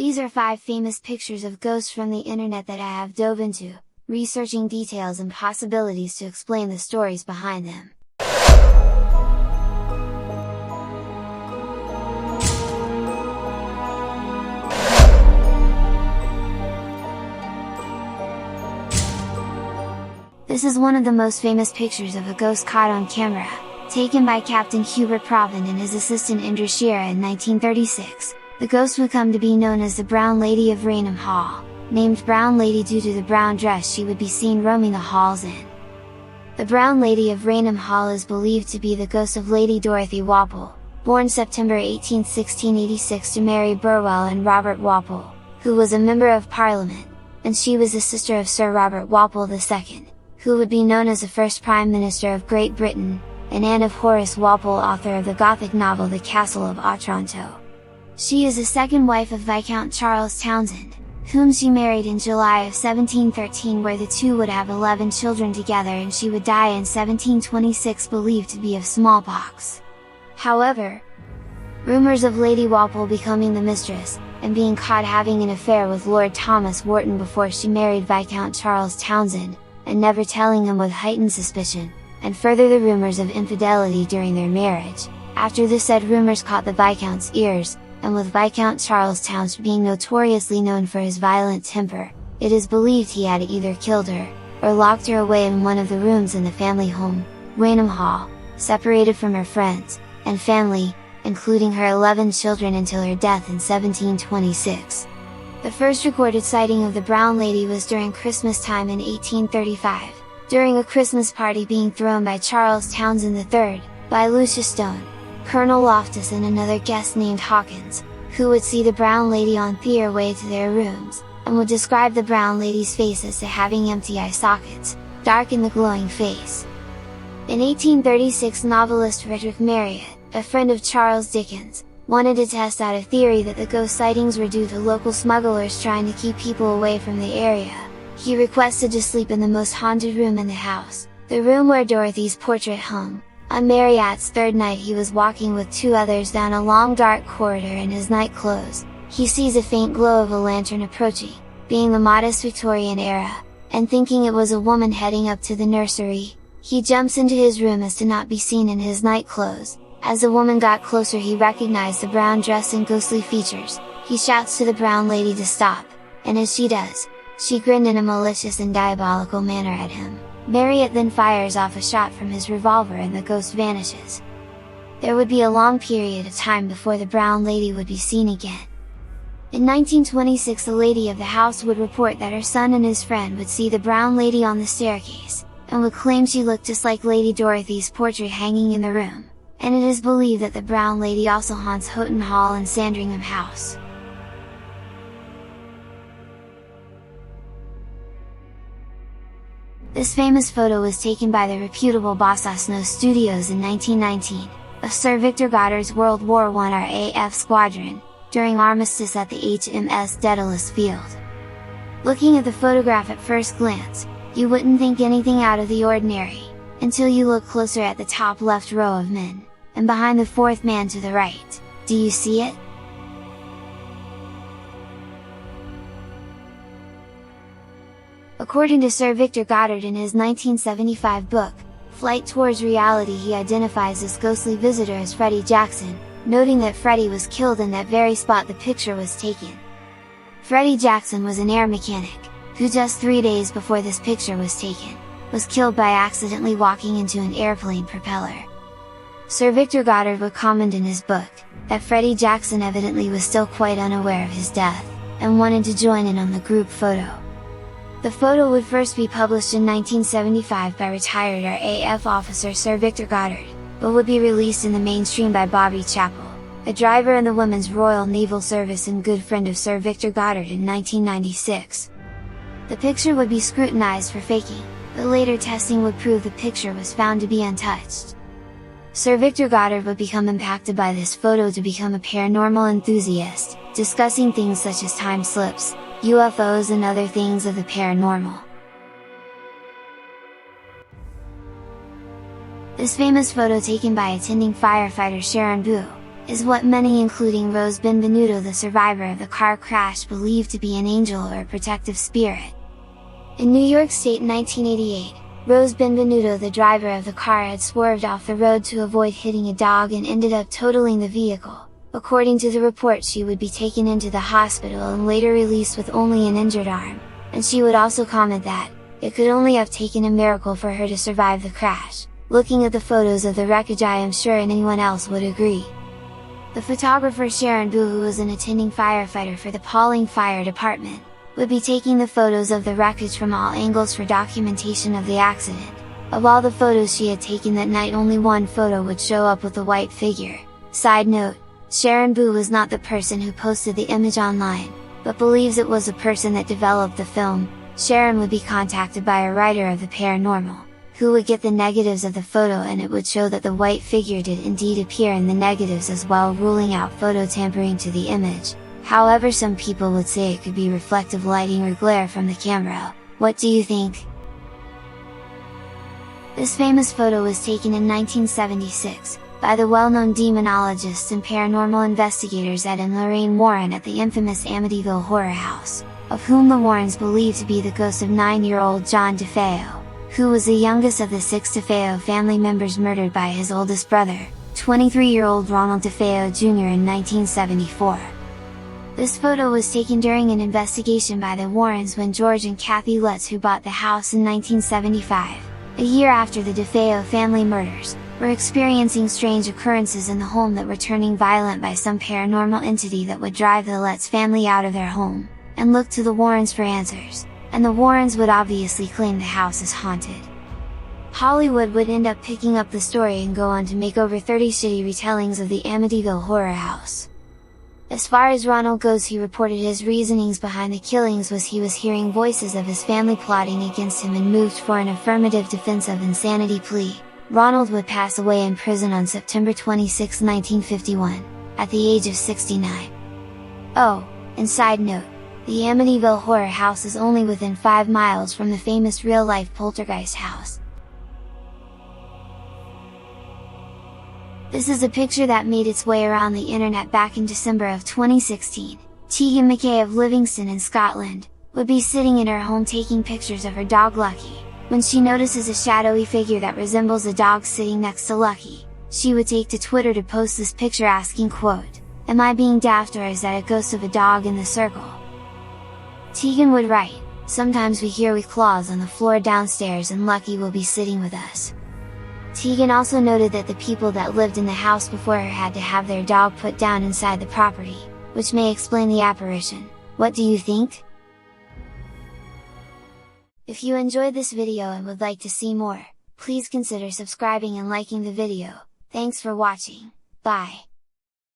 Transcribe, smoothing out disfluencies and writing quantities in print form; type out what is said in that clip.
These are 5 famous pictures of ghosts from the internet that I have dove into, researching details and possibilities to explain the stories behind them. This is one of the most famous pictures of a ghost caught on camera, taken by Captain Hubert Proven and his assistant Indra Shira in 1936. The ghost would come to be known as the Brown Lady of Raynham Hall, named Brown Lady due to the brown dress she would be seen roaming the halls in. The Brown Lady of Raynham Hall is believed to be the ghost of Lady Dorothy Walpole, born September 18, 1686 to Mary Burwell and Robert Walpole, who was a Member of Parliament, and she was the sister of Sir Robert Walpole II, who would be known as the first Prime Minister of Great Britain, and Anne of Horace Walpole, author of the Gothic novel The Castle of Otranto. She is the second wife of Viscount Charles Townshend, whom she married in July of 1713, where the two would have 11 children together, and she would die in 1726, believed to be of smallpox. However, rumours of Lady Walpole becoming the mistress, and being caught having an affair with Lord Thomas Wharton before she married Viscount Charles Townshend, and never telling him, with heightened suspicion, and further the rumours of infidelity during their marriage. After the said rumours caught the Viscount's ears, and with Viscount Charles Townshend being notoriously known for his violent temper, it is believed he had either killed her, or locked her away in one of the rooms in the family home, Raynham Hall, separated from her friends and family, including her 11 children, until her death in 1726. The first recorded sighting of the Brown Lady was during Christmas time in 1835, during a Christmas party being thrown by Charles Townshend III, by Lucius Stone, Colonel Loftus and another guest named Hawkins, who would see the Brown Lady on their way to their rooms, and would describe the Brown Lady's face as to having empty eye sockets, dark in the glowing face. In 1836, novelist Frederick Marryat, a friend of Charles Dickens, wanted to test out a theory that the ghost sightings were due to local smugglers trying to keep people away from the area. He requested to sleep in the most haunted room in the house, the room where Dorothy's portrait hung. On Marryat's third night, he was walking with 2 others down a long dark corridor in his night clothes. He sees a faint glow of a lantern approaching, being the modest Victorian era, and thinking it was a woman heading up to the nursery, he jumps into his room as to not be seen in his night clothes. As the woman got closer, he recognized the brown dress and ghostly features. He shouts to the Brown Lady to stop, and as she does, she grinned in a malicious and diabolical manner at him. Marryat then fires off a shot from his revolver and the ghost vanishes. There would be a long period of time before the Brown Lady would be seen again. In 1926, the lady of the house would report that her son and his friend would see the Brown Lady on the staircase, and would claim she looked just like Lady Dorothy's portrait hanging in the room, and it is believed that the Brown Lady also haunts Houghton Hall and Sandringham House. This famous photo was taken by the reputable Bossasno Studios in 1919, of Sir Victor Goddard's World War I RAF squadron, during armistice at the HMS Daedalus Field. Looking at the photograph at first glance, you wouldn't think anything out of the ordinary, until you look closer at the top left row of men, and behind the 4th man to the right. Do you see it? According to Sir Victor Goddard in his 1975 book, Flight Towards Reality, he identifies this ghostly visitor as Freddie Jackson, noting that Freddie was killed in that very spot the picture was taken. Freddie Jackson was an air mechanic, who just 3 days before this picture was taken, was killed by accidentally walking into an airplane propeller. Sir Victor Goddard would comment in his book, that Freddie Jackson evidently was still quite unaware of his death, and wanted to join in on the group photo. The photo would first be published in 1975 by retired RAF officer Sir Victor Goddard, but would be released in the mainstream by Bobby Chappell, a driver in the Women's Royal Naval Service and good friend of Sir Victor Goddard, in 1996. The picture would be scrutinized for faking, but later testing would prove the picture was found to be untouched. Sir Victor Goddard would become impacted by this photo to become a paranormal enthusiast, discussing things such as time slips, UFOs and other things of the paranormal. This famous photo, taken by attending firefighter Sharon Boo, is what many, including Rose Benvenuto, the survivor of the car crash, believe to be an angel or a protective spirit. In New York State in 1988, Rose Benvenuto, the driver of the car, had swerved off the road to avoid hitting a dog and ended up totaling the vehicle. According to the report, she would be taken into the hospital and later released with only an injured arm, and she would also comment that, "It could only have taken a miracle for her to survive the crash. Looking at the photos of the wreckage, I am sure anyone else would agree." The photographer Sharon Boo, who was an attending firefighter for the Pawling Fire Department, would be taking the photos of the wreckage from all angles for documentation of the accident. Of all the photos she had taken that night, only one photo would show up with a white figure. Side note, Sharon Boo was not the person who posted the image online, but believes it was a person that developed the film. Sharon would be contacted by a writer of the paranormal, who would get the negatives of the photo, and it would show that the white figure did indeed appear in the negatives as well, ruling out photo tampering to the image. However, some people would say it could be reflective lighting or glare from the camera. What do you think? This famous photo was taken in 1976, by the well-known demonologists and paranormal investigators Ed and Lorraine Warren at the infamous Amityville Horror House, of whom the Warrens believed to be the ghost of 9-year-old John DeFeo, who was the youngest of the 6 DeFeo family members murdered by his oldest brother, 23-year-old Ronald DeFeo Jr. in 1974. This photo was taken during an investigation by the Warrens when George and Kathy Lutz, who bought the house in 1975, a year after the DeFeo family murders, were experiencing strange occurrences in the home that were turning violent by some paranormal entity that would drive the Lutz family out of their home, and looked to the Warrens for answers, and the Warrens would obviously claim the house is haunted. Hollywood would end up picking up the story and go on to make over 30 shitty retellings of the Amityville Horror House. As far as Ronald goes, he reported his reasonings behind the killings was he was hearing voices of his family plotting against him and moved for an affirmative defense of insanity plea. Ronald would pass away in prison on September 26, 1951, at the age of 69. Oh, and side note, the Amityville Horror House is only within 5 miles from the famous real-life Poltergeist house. This is a picture that made its way around the internet back in December of 2016. Tegan McKay of Livingston in Scotland, would be sitting in her home taking pictures of her dog Lucky, when she notices a shadowy figure that resembles a dog sitting next to Lucky. She would take to Twitter to post this picture asking, quote, "Am I being daft, or is that a ghost of a dog in the circle?" Tegan would write, "Sometimes we hear with claws on the floor downstairs and Lucky will be sitting with us." Tegan also noted that the people that lived in the house before her had to have their dog put down inside the property, which may explain the apparition. What do you think? If you enjoyed this video and would like to see more, please consider subscribing and liking the video. Thanks for watching, bye!